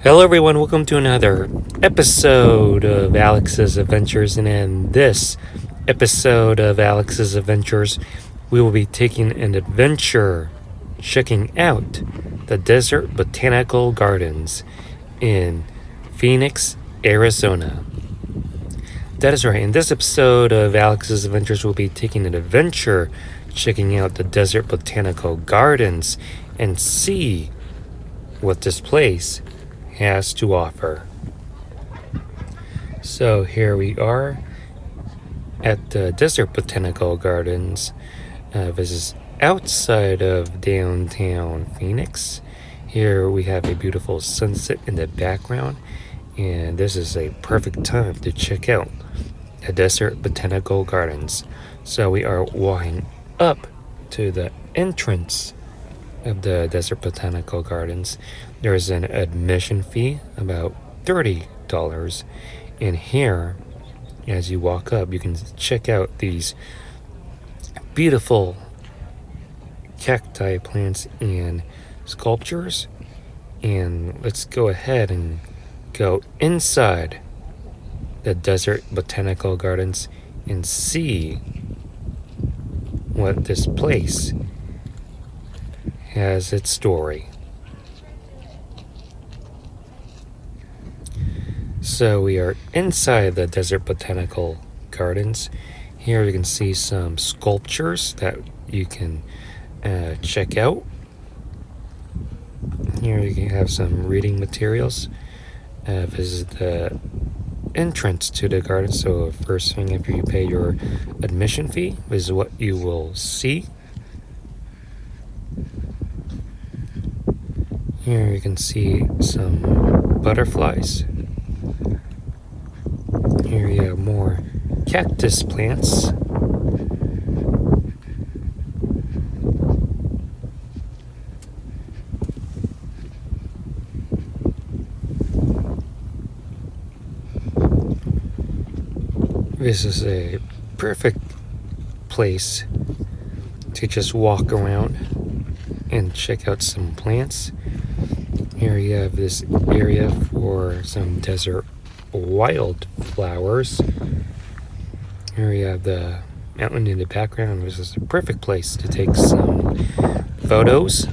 Hello, everyone. Welcome to another episode of Alex's Adventures. And in this episode of Alex's Adventures, we will be taking an adventure checking out the Desert Botanical Gardens in Phoenix, Arizona. That is right. In this episode of Alex's Adventures, we'll be taking an adventure checking out the Desert Botanical Gardens and see what this place has to offer. So here we are at the Desert Botanical Gardens. This is outside of downtown Phoenix. Here we have a beautiful sunset in the background, and this is a perfect time to check out the Desert Botanical Gardens. So we are walking up to the entrance of the Desert Botanical Gardens. There is an admission fee, about $30. And here, as you walk up, you can check out these beautiful cacti plants and sculptures. And let's go ahead and go inside the Desert Botanical Gardens and see what this place has its story. So we are inside the Desert Botanical Gardens. Here you can see some sculptures that you can check out. Here you can have some reading materials. This is the entrance to the garden. So first thing after you pay your admission fee, this is what you will see. Here you can see some butterflies. Here you have more cactus plants. This is a perfect place to just walk around and check out some plants. Here you have this area for some desert wildflowers. Here you have the mountain in the background. This is a perfect place to take some photos.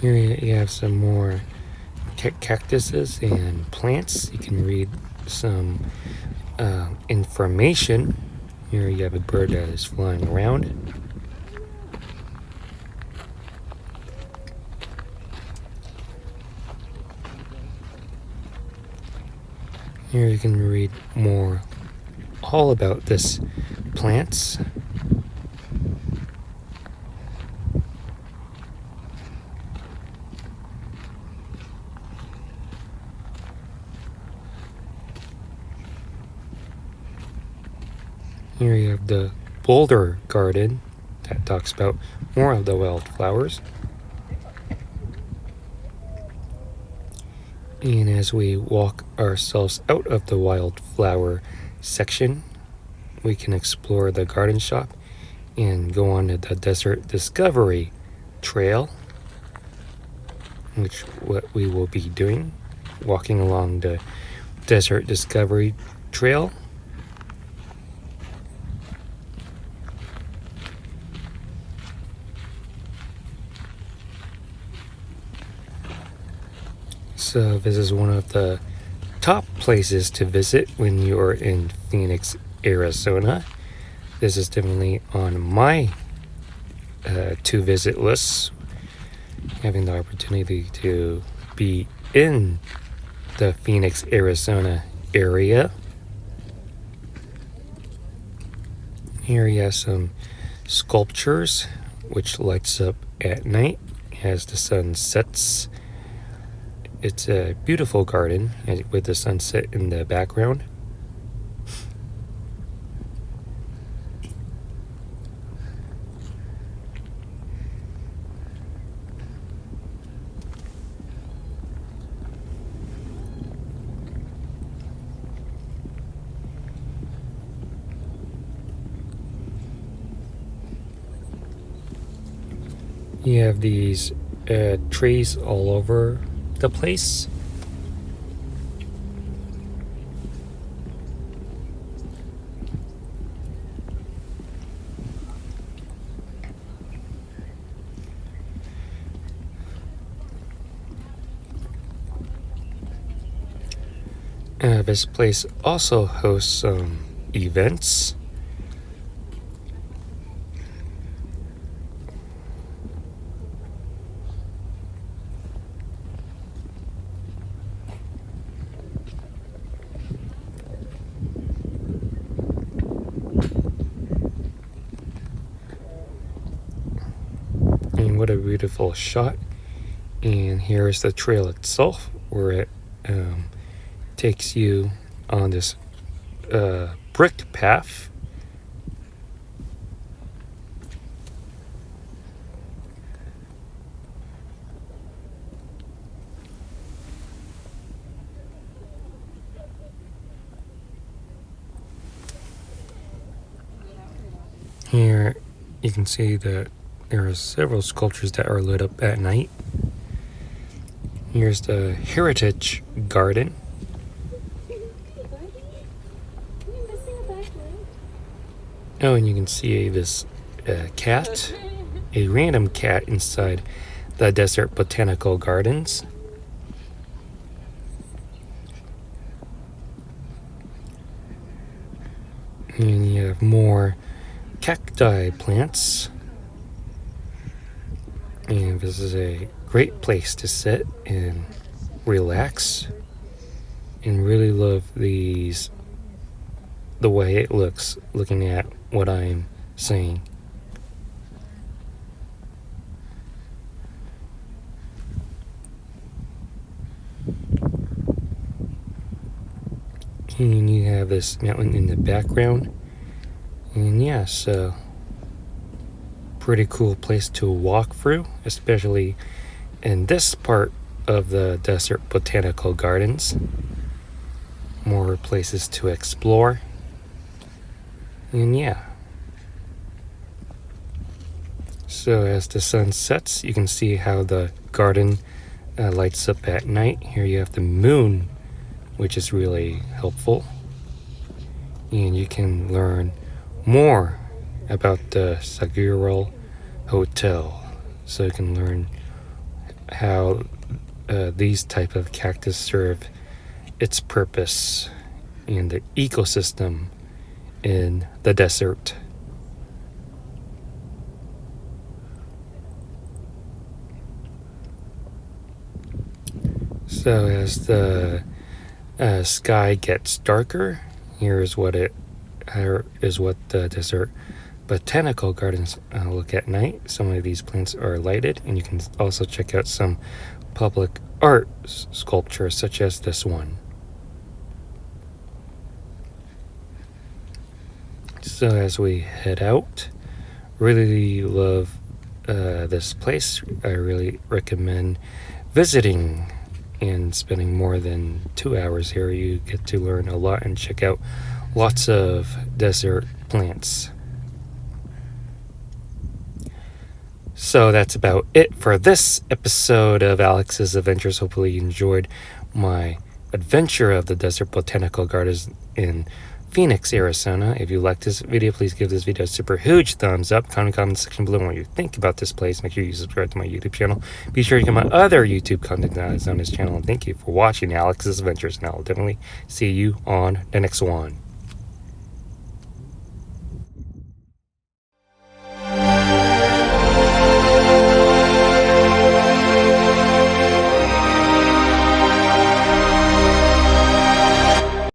Here you have some more cactuses and plants. You can read some information. Here you have a bird that is flying around. Here you can read more all about this plants. Here you have the boulder garden that talks about more of the wildflowers. And as we walk ourselves out of the wildflower section, we can explore the garden shop and go on to the Desert Discovery Trail, which what we will be doing, walking along the Desert Discovery Trail. So this is one of the top places to visit when you're in Phoenix, Arizona. This is definitely on my to visit list. Having the opportunity to be in the Phoenix, Arizona area. Here you have some sculptures which lights up at night as the sun sets. it's a beautiful garden with the sunset in the background. You have these trees all over the place. This place also hosts some events. And what a beautiful shot. And here's the trail itself, where it takes you on this brick path. Here you can see that there are several sculptures that are lit up at night. Here's the Heritage Garden. Oh, and you can see this cat, a random cat inside the Desert Botanical Gardens. And you have more cacti plants. And this is a great place to sit and relax and really love the way it looks looking at what I'm saying. And you have this mountain in the background. And yeah, so pretty cool place to walk through, especially in this part of the Desert Botanical Gardens. More places to explore. And yeah. So as the sun sets, you can see how the garden lights up at night. Here you have the moon, which is really helpful. And you can learn more about the Saguaro Hotel. So you can learn how these type of cactus serve its purpose in the ecosystem in the desert. So as the sky gets darker, here's what the Desert Botanical Gardens look at night. Some of these plants are lighted, and you can also check out some public art sculptures such as this one. So as we head out, really love this place. I really recommend visiting and spending more than 2 hours here. You get to learn a lot and check out lots of desert plants. So that's about it for this episode of Alex's Adventures. Hopefully you enjoyed my adventure of the Desert Botanical Gardens in Phoenix, Arizona. If you liked this video, please give this video a super huge thumbs up. Comment in the section below what you think about this place. Make sure you subscribe to my YouTube channel. Be sure to get my other YouTube content that is on this channel. And thank you for watching Alex's Adventures. And I'll definitely see you on the next one.